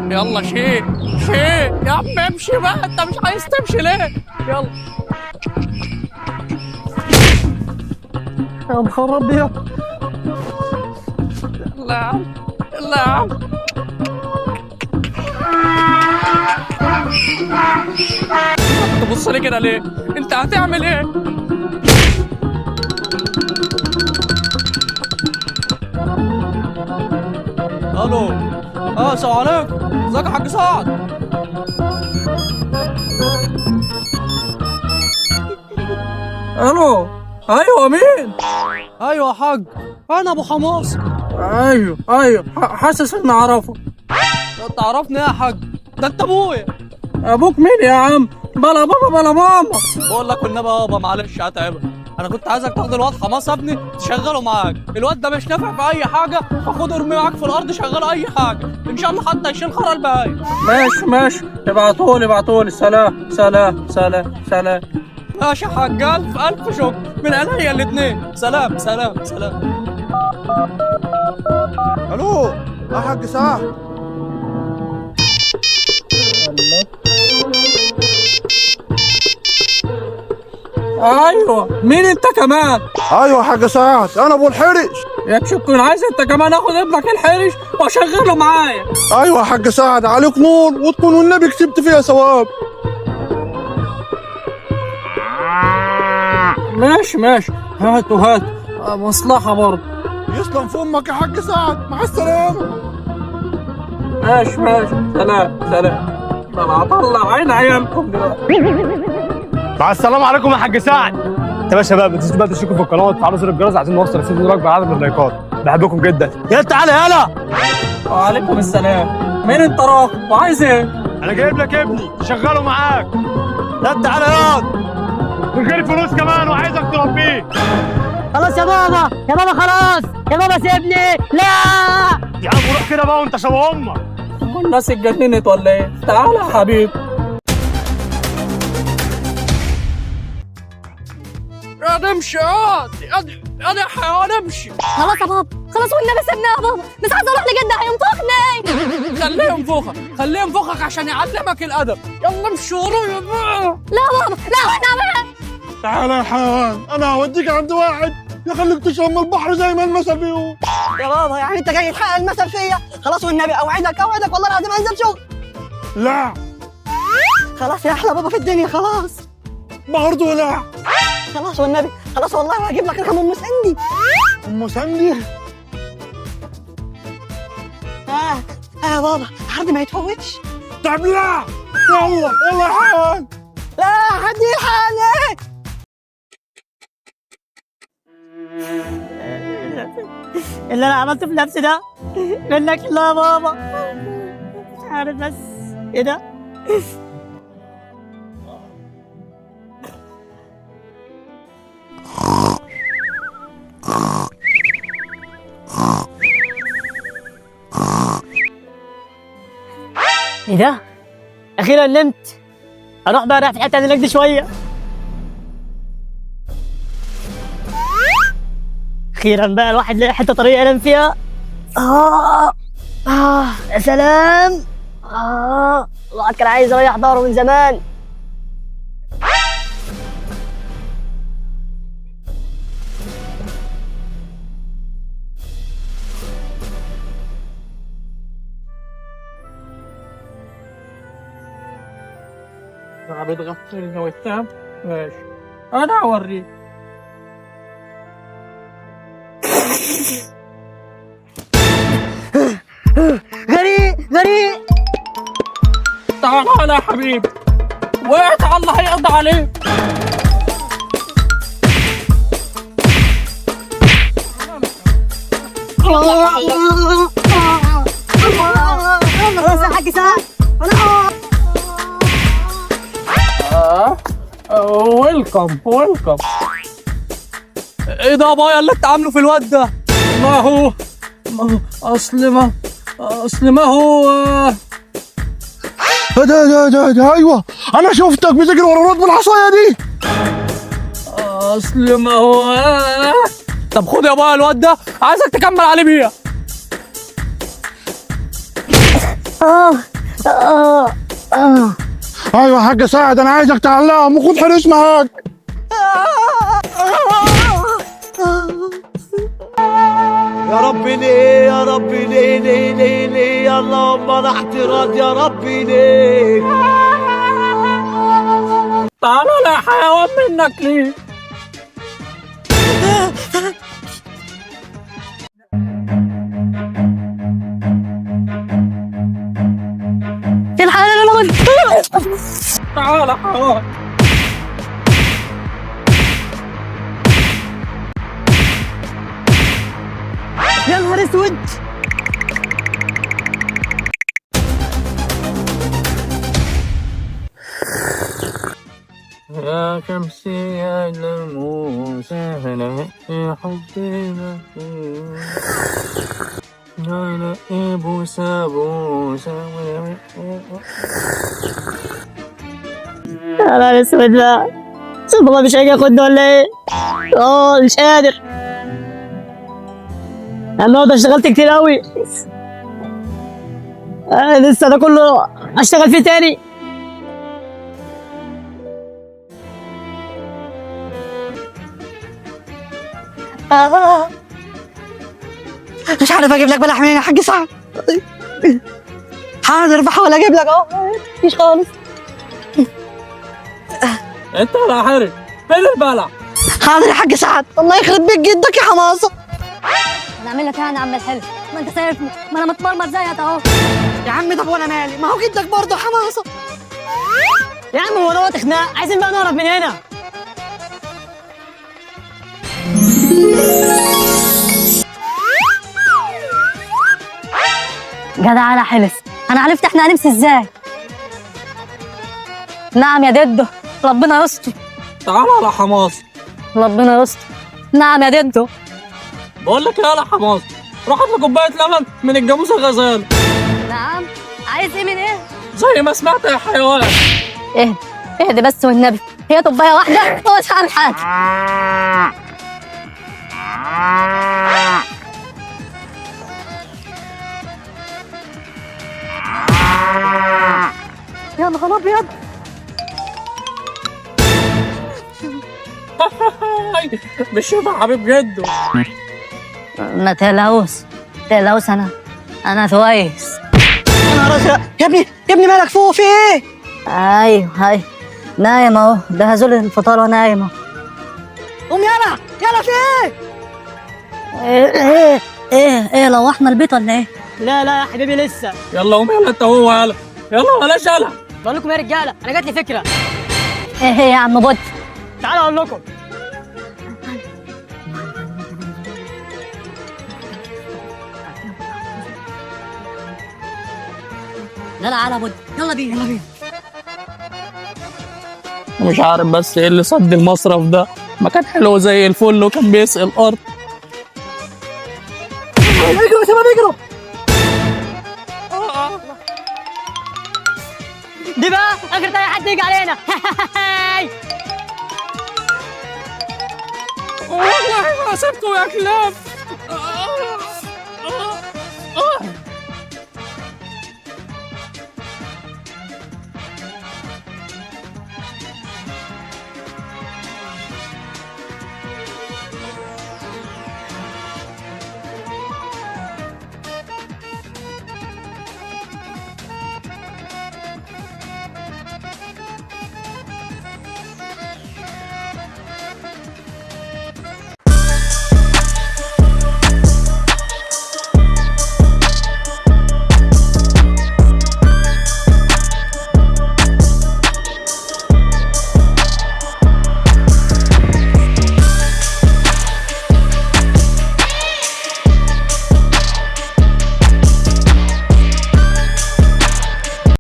يلا شيء يا عم امشي بقى، انت مش عايز تمشي ليه؟ يلا يا نهار ابيض. يلا يا عم يلا يا عم. تبص لي كده ليه؟ انت هتعمل ايه؟ الو. السلام عليكم. ازيك يا حاج سعد؟ الو. ايوه مين؟ ايوه يا حاج، انا ابو حماس. ايوه حاسس اني اعرفه. تعرفني ايه يا حاج؟ ده انت ابويا. ابوك مين يا عم؟ بلا بابا بلا ماما. بقول لك والنبي يابا معلش هتعبك، انا كنت عايزك تاخد الواد حماس يا ابني تشغله معاك، الواد ده مش نافع في اي حاجه، فخده ارميه معاك في الارض شغله اي حاجه، ان شاء الله حتى يشيل خرا البهايم. ماشي ابعتولي. سلام. ماشي يا حاج، الف شكر من عينيا الاثنين. سلام. الو يا حاج سعد. ايوه مين انت كمان؟ ايوه يا حاج سعد، انا ابو الحرش. يا تكون عايز انت كمان اخد ابنك الحرش واشغله معايا. ايوه يا حاج سعد، عليك نور وتكون والنبي كسبت فيها ثواب. ماشي هات مصلحة برضه. يسلم في امك يا حاج سعد، مع السلامه. ماشي سلام. ده انا هطلع عين عيالكم دلوقتي. مع السلامة عليكم يا حاج سعد. انت يا شباب ما تنسوش بقى تشتركوا في القناه وتفعلوا زر الجرس عشان نوصل لسيدنا دلوقتي بعدد من اللايكات. بحبكم جدا. يلا تعالى يلا. وعليكم السلام. مين انت راجل وعايز ايه؟ انا جايب لك ابني تشغله معاك. يلا تعالى يلا. من غير فلوس كمان وعايزك تربيه. خلاص يا بابا خلاص يا بابا سيبني. لا يا عم روح كده بقى وانت شبه امك. الناس اتجننت ولا ايه؟ تعالى يا حبيبي. نمشي يا حيوان امشي. خلاص يا بابا، خلاص والنبي سيبنا يا بابا، مش عايزه اروح لجد هينطقني. خليه ينفخك عشان يعلمك الادب. يلا امشي ورايا بقى. لا يا بابا لا والنبي. تعالى يا حيوان، انا هوديك عند واحد يخليك تشرب من البحر زي ما المثل بيقول. يا بابا يعني انت جاي تحقق المثل فيا؟ خلاص والنبي اوعدك والله العظيم انزل شغل. لا خلاص يا احلى بابا في الدنيا خلاص. برضه لا. خلاص والنبي خلاص والله وهجيب لك رقم ام سندي. ام سندي؟ يا بابا عرض ما يتفوتش. طب لا، يلا يا حيوان. لا حد يلحقني. اللي انا عملته في نفسي ده منك لا يا بابا، مش عارف بس ايه ده. ايه ده؟ اخيرا نمت. اروح بقى رايح في الحته اللي نجدي شويه. اخيرا بقى الواحد لقى حته طريقه ينام فيها. يا سلام. الواحد كان عايز يريح ظهره من زمان. بتغفلنا وتنام؟ ماشي انا هوريك. غريب تعال يا حبيبي، وقعت على الله هيقضي عليك. خلاص يا حاج سعد. ويلكم. ايه ده يا بايا اللي انت عامله في الواد ده؟ ما هو اصل ما هو ده ايوه، انا شفتك بتجري ورا الواد بالعصايه دي. اصل ما هو طب خد يا بايا الواد ده، عايزك تكمل عليه بيها. ايوه يا حاج سعد، انا عايزك تعلقهم وخد حريص معاك. يا ربي ليه يا ربي ليه ليه ليه ليه اللهم انا اعتراض يا ربي ليه. تعالى يا حيوان منك ليه؟ في الحلال انا ولد. تعالى حيوان. يا نهار اسود. يا شمسي يا ناموس هلا حبينا هلا بوسة بوسة. يا نهار اسود بقى. شوف بابا مش هيجي ياخدني ولا ايه؟ مش قادر. انا النهارده اشتغلت كتير قوي. لسه ده كله اشتغل فيه تاني. مش عارف اجيب لك بلح منين يا حاج سعد. حاضر بحاول اجيب لك اهو. مفيش خالص. انت ولا حارس؟ فين البلع؟ حاضر يا حاج سعد. الله يخرب بيت جدك يا حماصه. نعمل لك ايه يا عم الحلو؟ ما انت شايفني، ما انا متمرمط زيك اهو. يا عم طب وانا مالي؟ ما هو جدك برضه حماصه. يا عم هو دوت خناق، عايزين بقى نهرب من هنا. جدع على حلف، انا عرفت احنا هنمشي ازاي. نعم يا ددو، ربنا يستر. تعالى على حماس. ربنا يستر. نعم يا ددو. بقول لك ايه يا حماس، روح هات لي كوبايه لبن من الجاموسه الغزال. نعم، عايز ايه من ايه؟ زي ما سمعت يا حيوان. اهدي اهدي بس والنبي، هي طبايه واحده ومش هعمل حاجه. يا نهار ابيض. مش شبه حبيب جده. ما تقلقوش انا كويس. يا نهار ازرق. يا ابني مالك فوق في ايه؟ ايوه نايم اهو، ده هزول الفطار ونايم اهو. قوم يلا في ايه؟ ايه لوحنا البيت ولا ايه؟ لا يا حبيبي لسه. يلا قوم يلا انت هو يلا. يلا بلاش يلا. بقول لكم يا رجاله، انا جات لي فكره. ايه يا عم بط؟ تعالوا اقول لكم. لا على بط، يلا بينا. مش عارف بس ايه اللي صد المصرف ده، ما كان حلو زي الفل وكان بيسقي الارض. بيجروا دي بقى اخر تاني حد يجي علينا. والله ما سبته يا كلاب.